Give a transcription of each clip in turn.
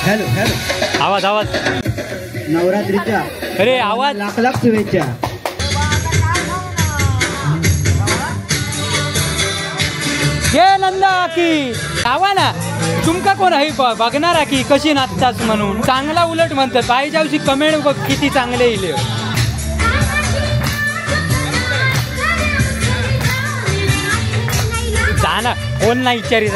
Hello hello आवाज आवाज नवरात्रीच्या अरे आवाज लाख लाख शुभेच्छा. घे नंदा की आवा ना तुमका कोण आहे बघणार की कशी नाचतास म्हणून चांगला उलट म्हणतात पाहिजे अशी कमेंट बघ किती चांगले येईल. जा ना कोण नाही विचारित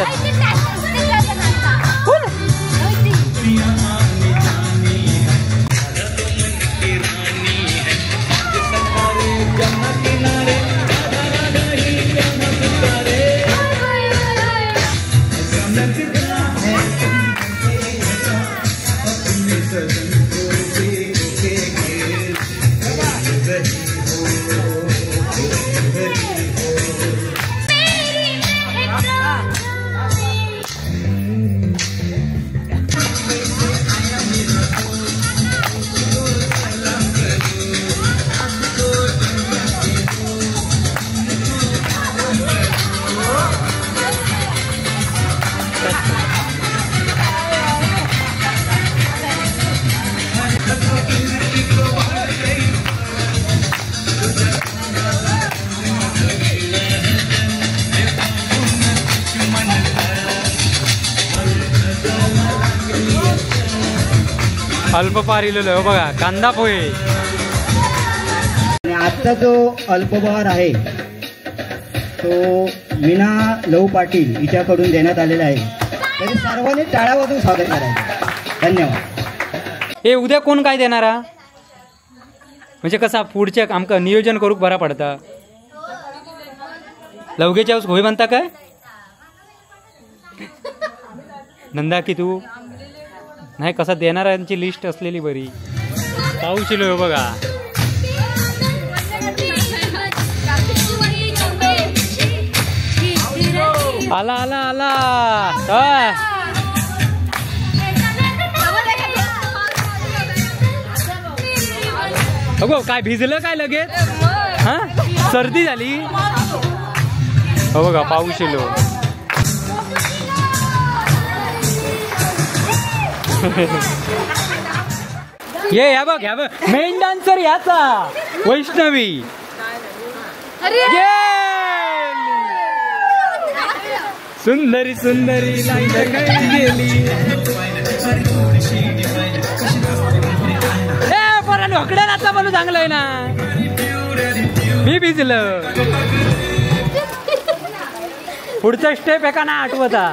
अल्पपहार इलेलो बघा कांदा पोहे. आजचा जो अल्पपहार आहे तो मीना लहू पाटील हिच्याकडून देण्यात आलेला आहे. तरी सर्वांनी टाळ्या वाजवून स्वागत करायचं. धन्यवाद. हे उद्या कोण काय देणारा म्हणजे कसा पुढच्या आमका नियोजन करूक बरा पडता. लवगेच्या होय म्हणता काय नंदा की तू नाही कसा देणाऱ्यांची लिस्ट असलेली बरी. पाऊस येलो बघा. आला आला आला अगो काय भिजलं काय लगेच हा सर्दी झाली. हो बघा पाऊस येलो. ये या बघ मेन डान्सर याचा वैष्णवी. सुंदरी सुंदरी गेली बरं ढोकड्या नाचा म्हणून चांगलं आहे ना. मी भिजलं. पुढचा स्टेप एका ना आठवता.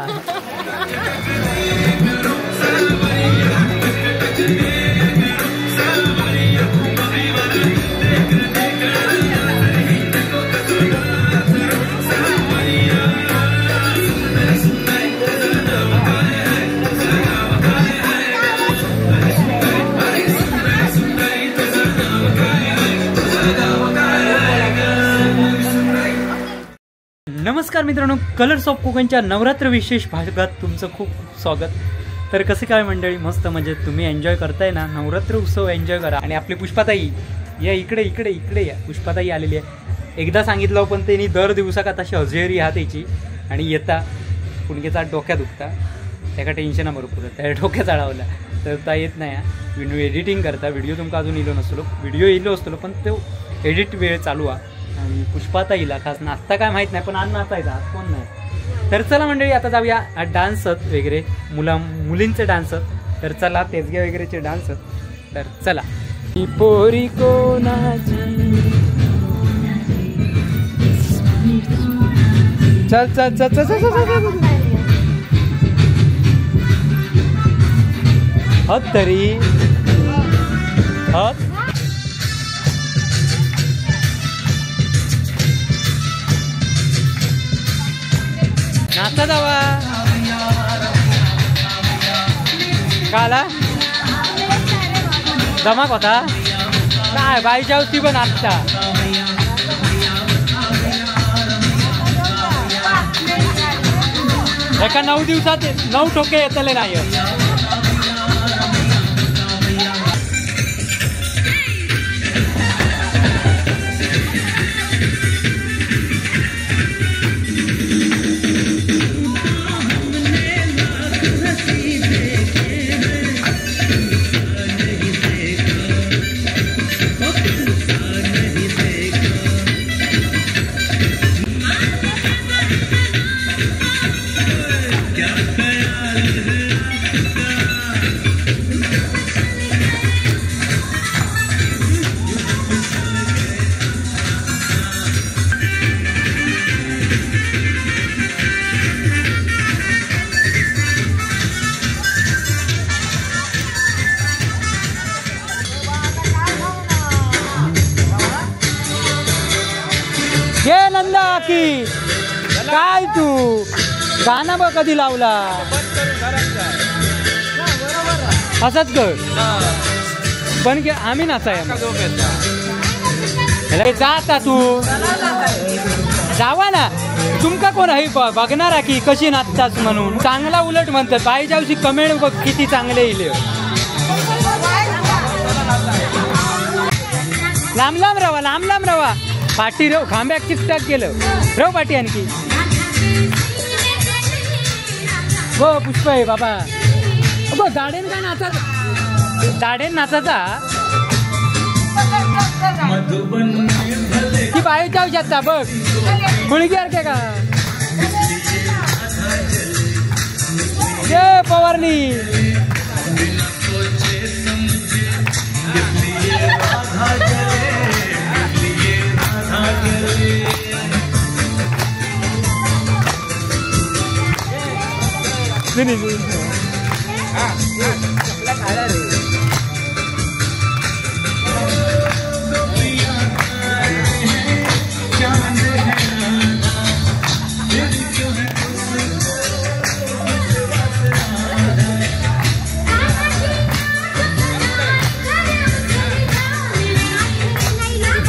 नमस्कार मित्रांनो, कलर्स ऑफ कोकणच्या नवरात्र विशेष भागात तुमचं खूप स्वागत. तर कसं काय मंडळी, मस्त म्हणजे तुम्ही एन्जॉय करताय ना. नवरात्र उत्सव एन्जॉय करा. आणि आपली पुष्पाताई या इकडे इकडे इकडे या. पुष्पाताई आलेली आहे. एकदा सांगितलं पण त्यांनी दर दिवसा का तशी हजेरी हा त्याची. आणि येता पुणकेचा डोक्या दुखता त्याका टेन्शना बरोबर त्या डोक्या चढावला तर ता येत नाही. व्हिडिओ एडिटिंग करता. व्हिडिओ तुमका अजून येलो नसलो. व्हिडिओ येलो असतो पण तो एडिट वेळ चालू आहे. आणि पुष्पाताईला खास नाचता काय माहीत नाही पण आज नाचायचा आज कोण नाही. तर चला मंडळी आता जाऊया डान्सत वगैरे मुलींचे डान्सत. तर चला तेजगे वगैरेचे डान्सत. तर चला. पोरी कोणाची चल चल चल चल चल हत तरी हत नाचता जावा काला धमाक होता काय बाईच्या होती पण नाचता. एका 9 दिवसात 9 ठोके येतले नाही. की काय तू गाणं बघ कधी लावला असंच कर पण की आम्ही नाचाय जाता तू जावा ना तुमका कोण आहे बघणार की कशी नाचताच म्हणून चांगला उलट म्हणतात पाहिजे कमेंट बघ किती चांगले येईल लांब लांब रवा पाठी रव खांब्याक चिकटाक गेलं रव पाठी आणखी हो पुष्प आहे बाबा अगो दाडेन काय नाचायचा दाडेन नाचायचा ती बाहेर जाऊ शकता बघ मुलगी सारखे का जय पवारनी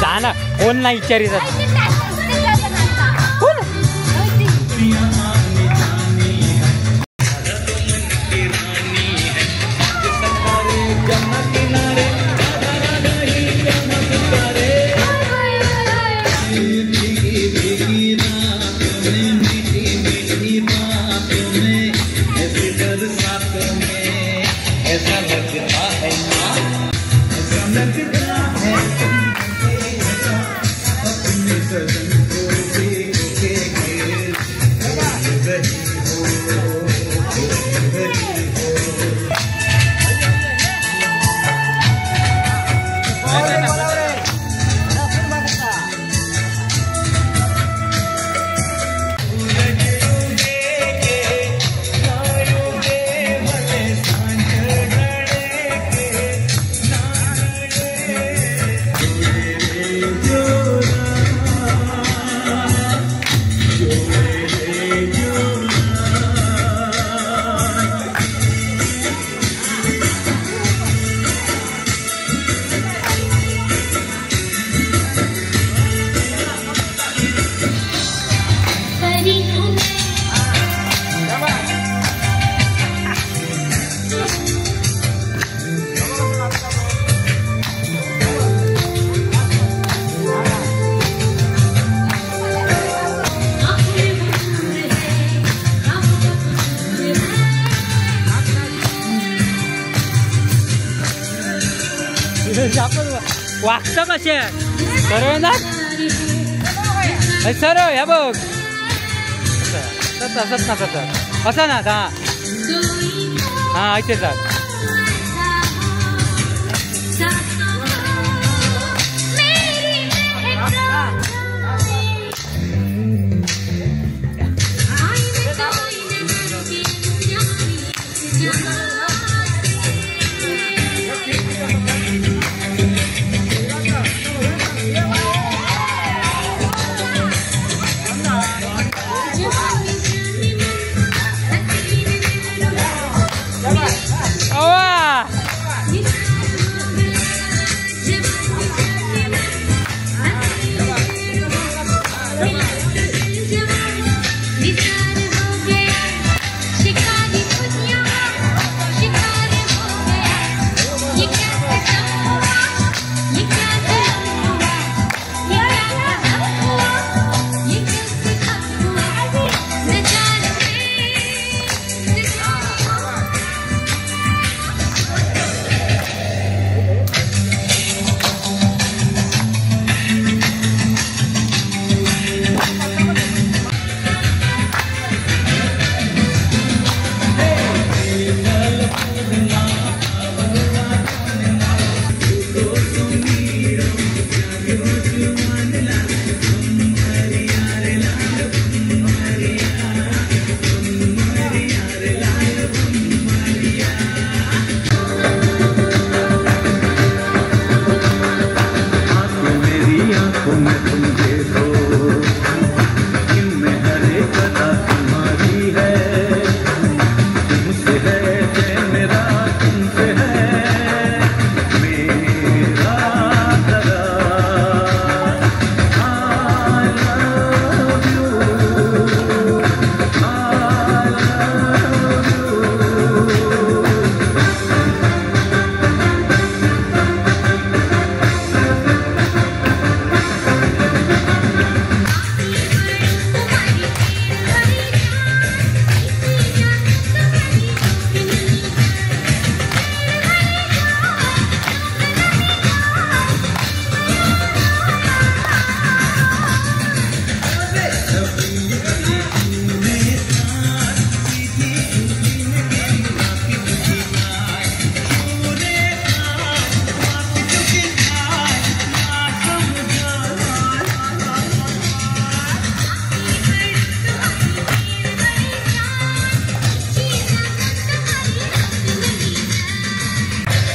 जाना कोण नाही विचारी जात वागतं कसे सरळ ना सरळ ह्या बघ तसंच ना तसं असं ना हा इथे जा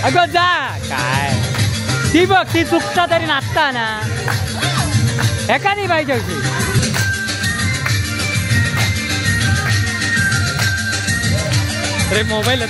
अगं जा काय ती बघ ती चुकता तरी नाचता ना एका नाही पाहिजे होती अरे मोबाईल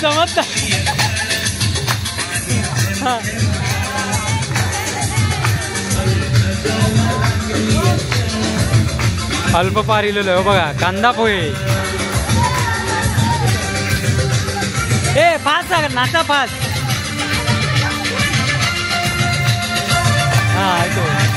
जमत अल्पपार इलेलो हो बघा कांदा पोहे ए फास्ट नाचा फास्ट हा ऐको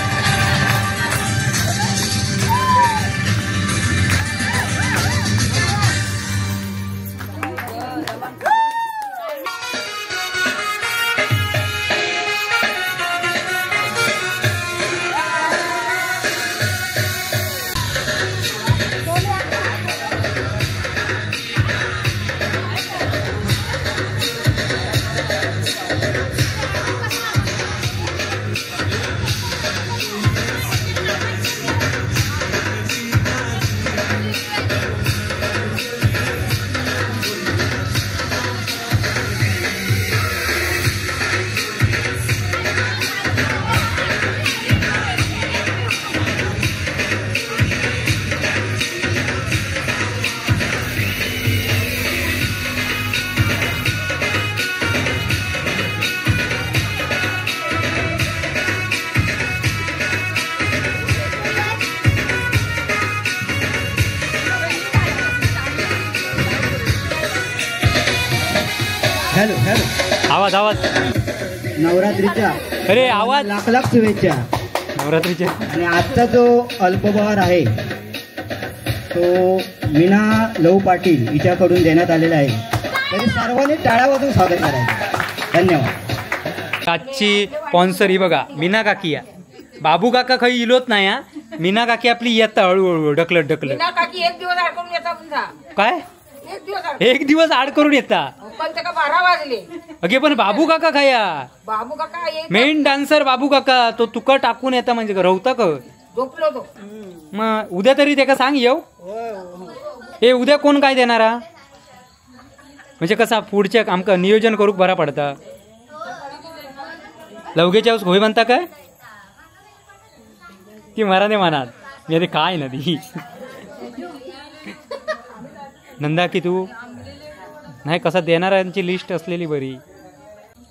हॅलो हॅलो आवाज आवाज नवरात्रीच्या अरे आवाज लाख लाख शुभेच्छा नवरात्रीचे आणि आजचा जो अल्पहार आहे तो मीना लहू पाटील हिच्याकडून देण्यात आलेला आहे तरी सर्वांनी टाळ्या वाजवून स्वागत करायचं धन्यवाद आजची स्पॉन्सर ही बघा मीना काकी बाबू काका काही इलोत नाही हा मीना काकी आपली येता हळूहळू ढकलत ढकलत एक दिवस अडकून येता पुन्हा काय एक दिवस एक दिवस आड करून येता पण त्याला 12 वाजले अगे पण बाबू काका खाया बाबू काका एक मेन डान्सर बाबू काका तो तुका टाकून येता म्हणजे रवता का झोपलो तो मग उद्या तरी त्याका सांग येऊ हे उद्या कोण काय देणारा म्हणजे कसा पुढच्या आमका नियोजन करूक बरा पडता लवगेच्या होय म्हणता काय ती मराने म्हणात मी काय ना ती नंदा की तू नाही कसा देणाऱ्यांची लिस्ट असलेली बरी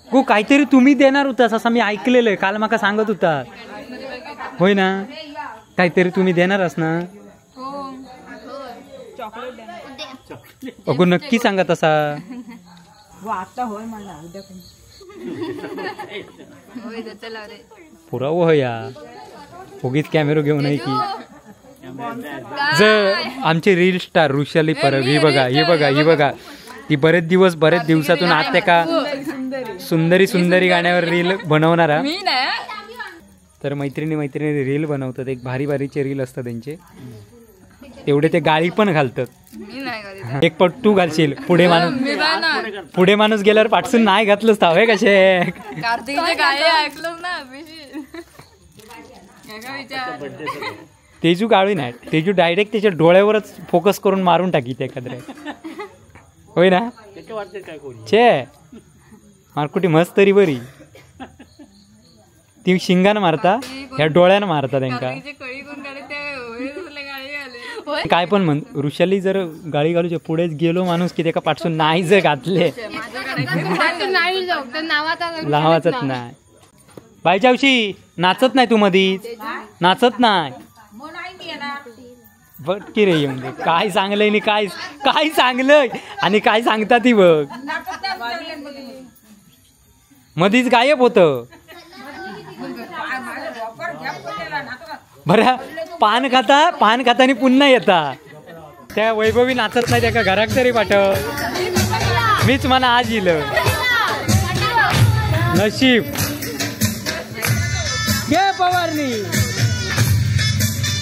गो काहीतरी तुम्ही देणार होतास असं मी ऐकलेलं आहे काल माका सांगत होता होय ना काहीतरी तुम्ही देणारच ना अगो नक्की सांगा तसा आता होय म्हणा उद्या पुरावं हो या उगीच कॅमेरा घेऊन आहे की जर आमचे रील स्टार ऋषाली परब ही बघा ती बरेच दिवसातून आज त्या का सुंदरी गाण्यावर रील बनवणारा तर मैत्रिणी रील बनवतात एक भारीचे रील असतात त्यांचे तेवढे ते गाळी पण घालतात एक पट्टू घालशील पुढे माणूस गेल्यावर पाठसून नाही घातलंच तावे कसे तेजू गाळी नाही तेजू डायरेक्ट त्याच्या डोळ्यावरच फोकस करून मारून टाकी ते एखाद्या होय ना छे मारकुटी मस्त तरी बरी ती शिंगान मारता ह्या डोळ्यानं मारता त्यांका काय पण म्हण ऋषाली जर गाळी घालूच्या पुढेच गेलो माणूस की त्याका पाठसून नाही जर घातले लावाचच नाही बायच्यावशी नाचत नाही तू मधीच नाचत नाही मग नाही मी येणार. बघ की रे म्हणजे काय चांगलंय आणि काय काय चांगलंय आणि काय सांगता ती बघ नाचत नाही बोलले. मधीच गायब होतं. माझा वापर घ्या पडलेला नाचत. बरं पान खातानी पुन्हा येता त्या वैभवी नाचत नाही त्या घरात तरी पाठव. मीच म्हणा आज येलं नशीब घे पवारनी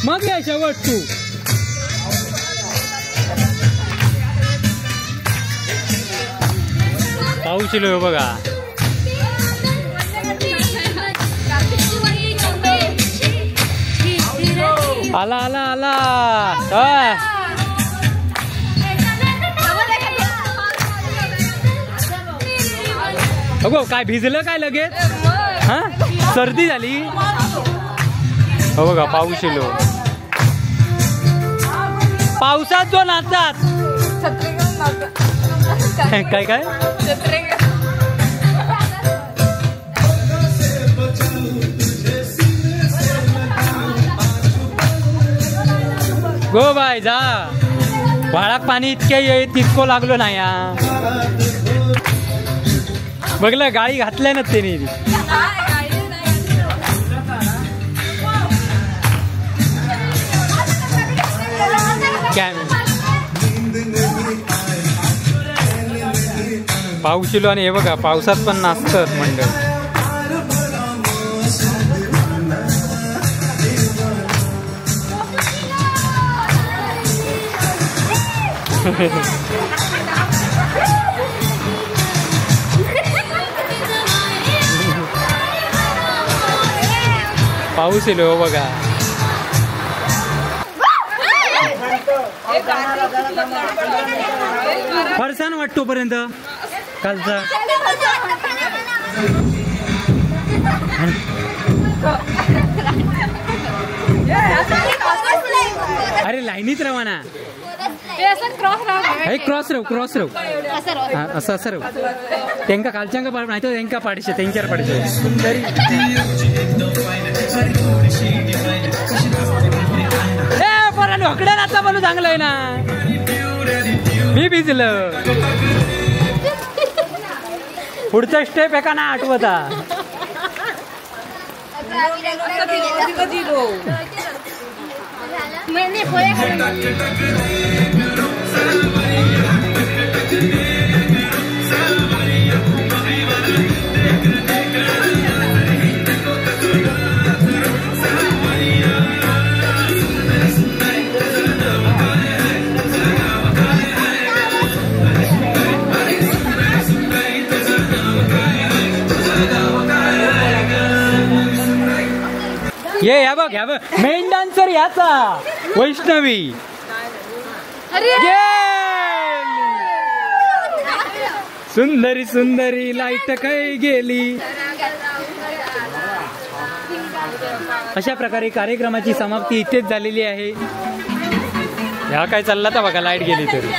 मग घे शेवट तू. पाऊस येलो बघा. आला आला आला अगो काय भिजलं काय लगेच हा सर्दी झाली. हो बघा पाऊस येलो. पावसात जो नाचतात काय काय गो बाय जा व्हाळाक पाणी इतके तितको लागलो नाही. बघलं गाडी घातल्या ना त्यांनी. पाऊस येलो आणि हे बघा पावसात पण नाचतात मंडळ. पाऊस येलो बघा. फरसान वाटतो पर्यंत कालचा. अरे लाईनीत रवाना क्रॉस राहू असं राहू. त्यांका कालच्यांका नाही तर त्यांका पाडशे त्यांच्यावर पाडशे तरी पोरांनी हकड्या नाचा बोलू चांगलं आहे ना. मी भिजलं. पुढचा स्टेप एका ना आठवता. ये या बघ मेन डान्सर याचा वैष्णवी. सुंदरी सुंदरी लाईट काय गेली. अशा प्रकारे कार्यक्रमाची समाप्ती इथेच झालेली आहे. ह्या काय चालला तर बघा लाईट गेली तरी.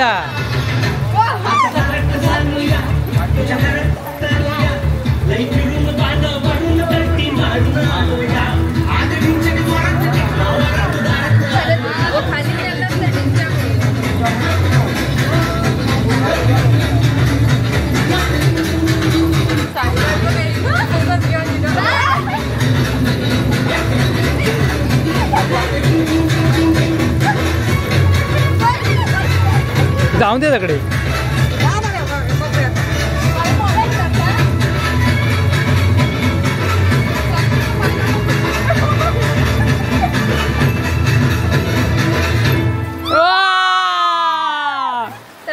आता. जाऊन दे सगळे.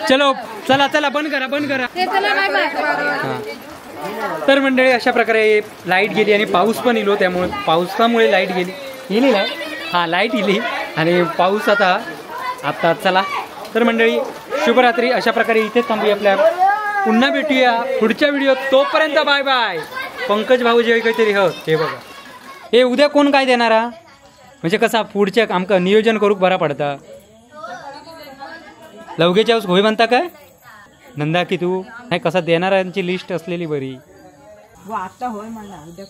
चलो चला चला बंद करा बंद करा. तर मंडळी अशा प्रकारे लाईट गेली आणि पाऊस पण इलो, त्यामुळे पावसामुळे लाईट गेली नाही. हा लाईट इली आणि पाऊस आता चला. तर मंडळी शुभरात्री. अशा प्रकारे इथेच थांबूया. आपल्या पुन्हा भेटूया पुढच्या व्हिडिओ. तोपर्यंत बाय बाय. पंकज भाऊ जे काहीतरी हे बघा. हे उद्या कोण काय देणारा म्हणजे कसा पुढच्या आमका नियोजन करूक बरा पडता. लवगेच्या होय म्हणता काय नंदा की तू नाही कसा देणाऱ्यांची लिस्ट असलेली बरी. आता होय म्हणा उद्या